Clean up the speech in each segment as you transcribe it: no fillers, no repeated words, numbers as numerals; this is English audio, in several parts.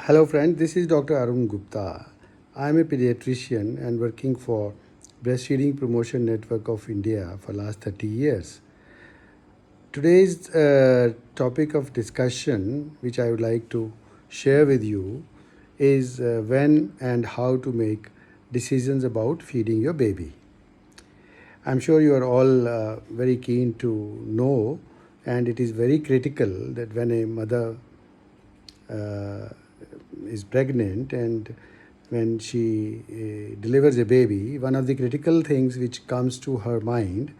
Hello friend, this is Dr. Arun Gupta. I am a pediatrician and working for Breastfeeding Promotion Network of India for last 30 years. Today's topic of discussion which I would like to share with you is when and how to make decisions about feeding your baby. I'm sure you are all very keen to know, and it is very critical that when a mother uh, is pregnant and when she delivers a baby, one of the critical things which comes to her mind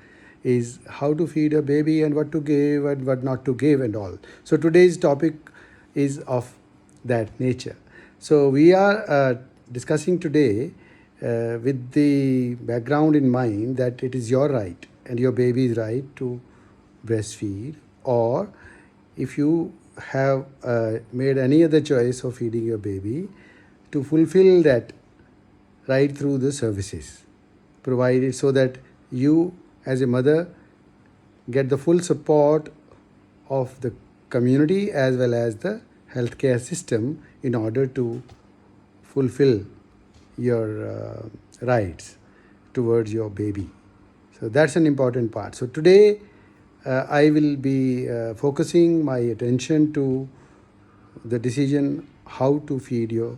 is how to feed a baby and what to give and what not to give and all. So today's topic is of that nature. So we are discussing today with the background in mind that it is your right and your baby's right to breastfeed, or if you have made any other choice of feeding your baby, to fulfill that right through the services provided, so that you as a mother get the full support of the community as well as the healthcare system in order to fulfill your rights towards your baby. So that's an important part. So today I will be focusing my attention to the decision how to feed your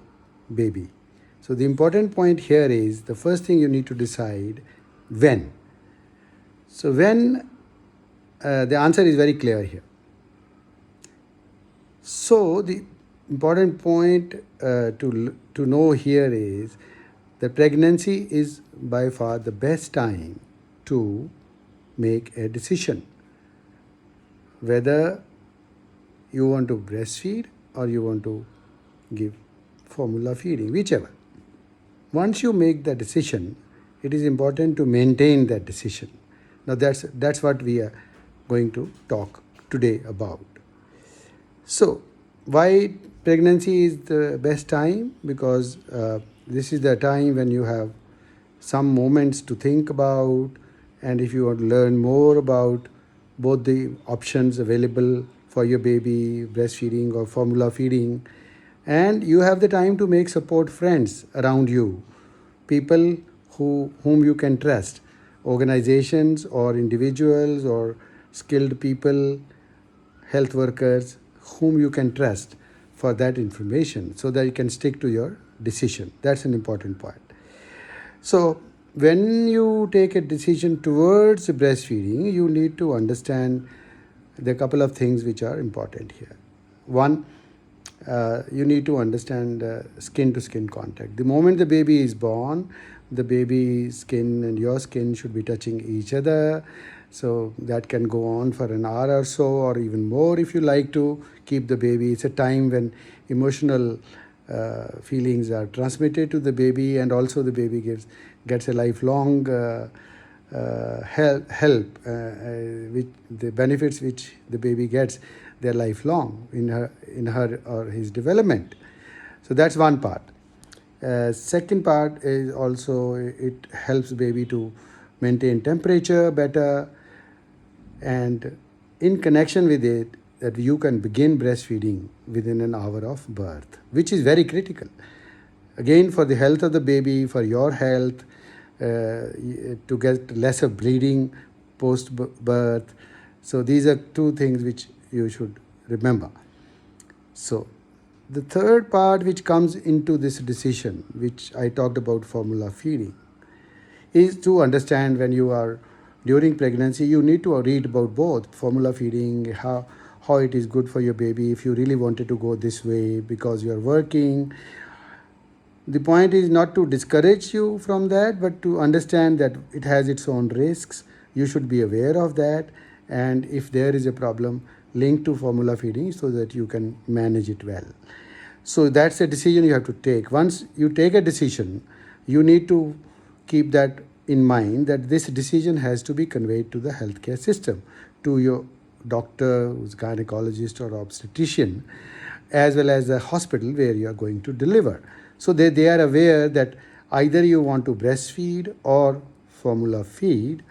baby. So the important point here is the first thing you need to decide when. So when the answer is very clear here. So the important point to know here is that pregnancy is by far the best time to make a decision whether you want to breastfeed or you want to give formula feeding, whichever. Once you make the decision, it is important to maintain that decision. Now that's what we are going to talk today about. So why pregnancy is the best time? Because this is the time when you have some moments to think about, and if you want to learn more about both the options available for your baby, breastfeeding or formula feeding, and you have the time to make support friends around you, people whom you can trust, organizations or individuals or skilled people, health workers whom you can trust for that information, so that you can stick to your decision. That's an important point. So when you take a decision towards breastfeeding, you need to understand the couple of things which are important here. One, you need to understand skin to skin contact. The moment the baby is born, the baby's skin and your skin should be touching each other. So that can go on for an hour or so, or even more if you like to keep the baby. It's a time when emotional feelings are transmitted to the baby, and also the baby gets a lifelong help, which the benefits which the baby gets, they're lifelong in her or his development. So that's one part. Second part is also it helps baby to maintain temperature better, and in connection with it, that you can begin breastfeeding within an hour of birth, which is very critical. Again, for the health of the baby, for your health, to get lesser bleeding post birth. So these are two things which you should remember. So the third part which comes into this decision, which I talked about formula feeding, is to understand when you are during pregnancy, you need to read about both formula feeding, how it is good for your baby if you really wanted to go this way because you are working. The point is not to discourage you from that, but to understand that it has its own risks. You should be aware of that, and if there is a problem, link to formula feeding so that you can manage it well. So that's a decision you have to take. Once you take a decision, you need to keep that in mind, that this decision has to be conveyed to the healthcare system, to your doctor, who's gynecologist or obstetrician, as well as the hospital where you are going to deliver. So they are aware that either you want to breastfeed or formula feed.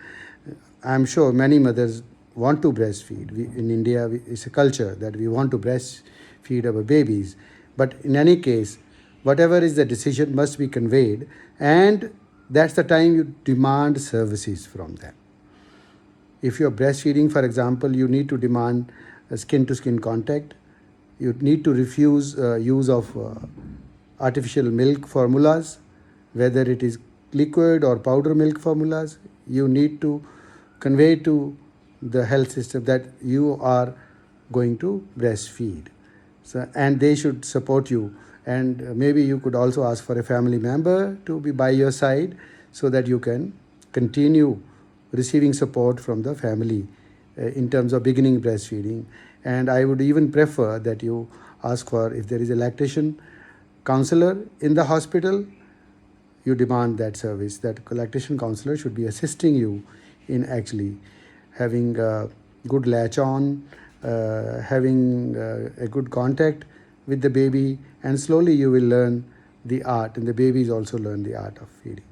I'm sure many mothers want to breastfeed. In India, it's a culture that we want to breastfeed our babies. But in any case, whatever is the decision must be conveyed, and that's the time you demand services from them. If you're breastfeeding, for example, you need to demand skin to skin contact. You need to refuse use of artificial milk formulas, whether it is liquid or powder milk formulas. You need to convey to the health system that you are going to breastfeed. So, and they should support you. And maybe you could also ask for a family member to be by your side so that you can continue receiving support from the family in terms of beginning breastfeeding. And I would even prefer that you ask for, if there is a lactation counselor in the hospital, you demand that service, that lactation counselor should be assisting you in actually having a good latch on, having a good contact with the baby, and slowly you will learn the art, and the babies also learn the art of feeding.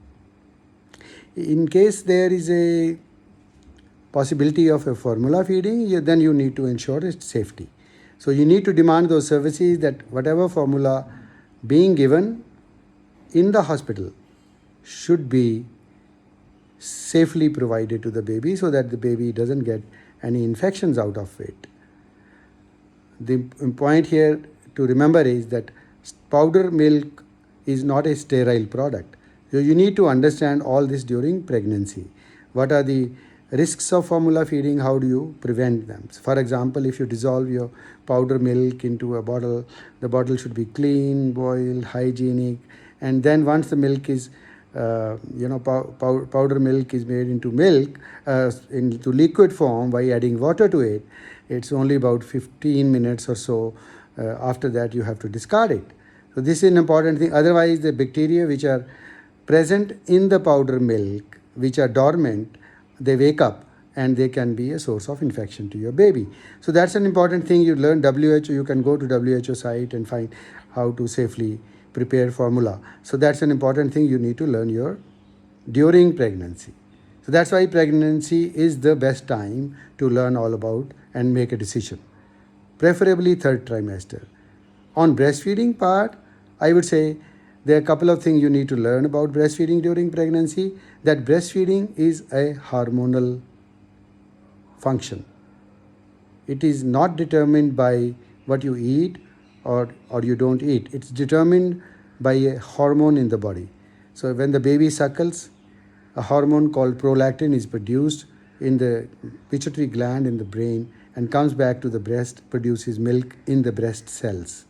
In case there is a possibility of a formula feeding, then you need to ensure its safety. So you need to demand those services, that whatever formula being given in the hospital should be safely provided to the baby so that the baby doesn't get any infections out of it. The point here to remember is that powder milk is not a sterile product. So you need to understand all this during pregnancy. What are the risks of formula feeding? How do you prevent them? For example, if you dissolve your powder milk into a bottle, the bottle should be clean, boiled, hygienic, and then once the milk is powder milk is made into milk, into liquid form by adding water to it, it's only about 15 minutes or so. After that, you have to discard it. So this is an important thing. Otherwise, the bacteria which are present in the powder milk, which are dormant, they wake up and they can be a source of infection to your baby. So that's an important thing. You learn WHO, you can go to WHO site and find how to safely prepare formula. So that's an important thing you need to learn during pregnancy. So that's why pregnancy is the best time to learn all about and make a decision, preferably third trimester. On breastfeeding part, I would say there are a couple of things you need to learn about breastfeeding during pregnancy. That breastfeeding is a hormonal function. It is not determined by what you eat or you don't eat. It's determined by a hormone in the body. So when the baby suckles, a hormone called prolactin is produced in the pituitary gland in the brain and comes back to the breast, produces milk in the breast cells.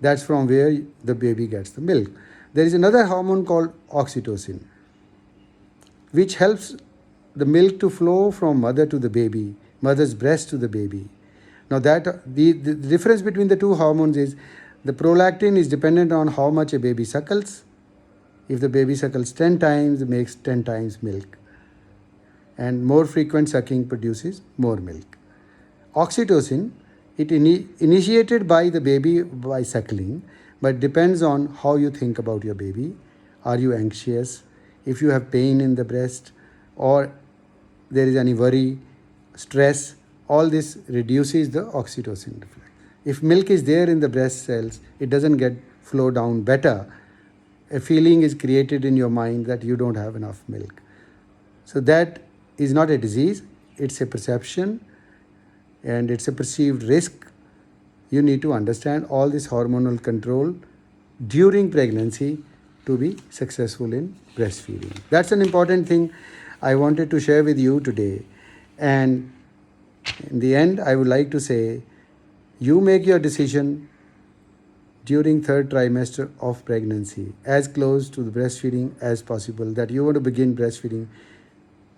That's from where the baby gets the milk. There is another hormone called oxytocin, which helps the milk to flow from mother to the baby, mother's breast to the baby. Now that the difference between the two hormones is the prolactin is dependent on how much a baby suckles. If the baby suckles 10 times, it makes 10 times milk. And more frequent sucking produces more milk. Oxytocin, it initiated by the baby by suckling, but depends on how you think about your baby. Are you anxious? If you have pain in the breast or there is any worry, stress, all this reduces the oxytocin reflex. If milk is there in the breast cells, it doesn't get flow down better. A feeling is created in your mind that you don't have enough milk. So that is not a disease, it's a perception and it's a perceived risk. You need to understand all this hormonal control during pregnancy to be successful in breastfeeding. That's an important thing I wanted to share with you today. And in the end, I would like to say, you make your decision during third trimester of pregnancy, as close to the breastfeeding as possible, that you want to begin breastfeeding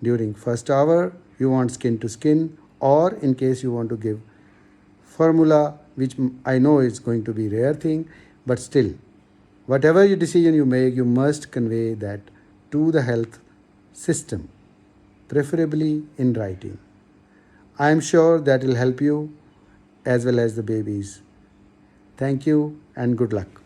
during first hour, you want skin to skin, or in case you want to give formula, which I know is going to be a rare thing, but still, whatever your decision you make, you must convey that to the health system, preferably in writing. I am sure that will help you as well as the babies. Thank you and good luck.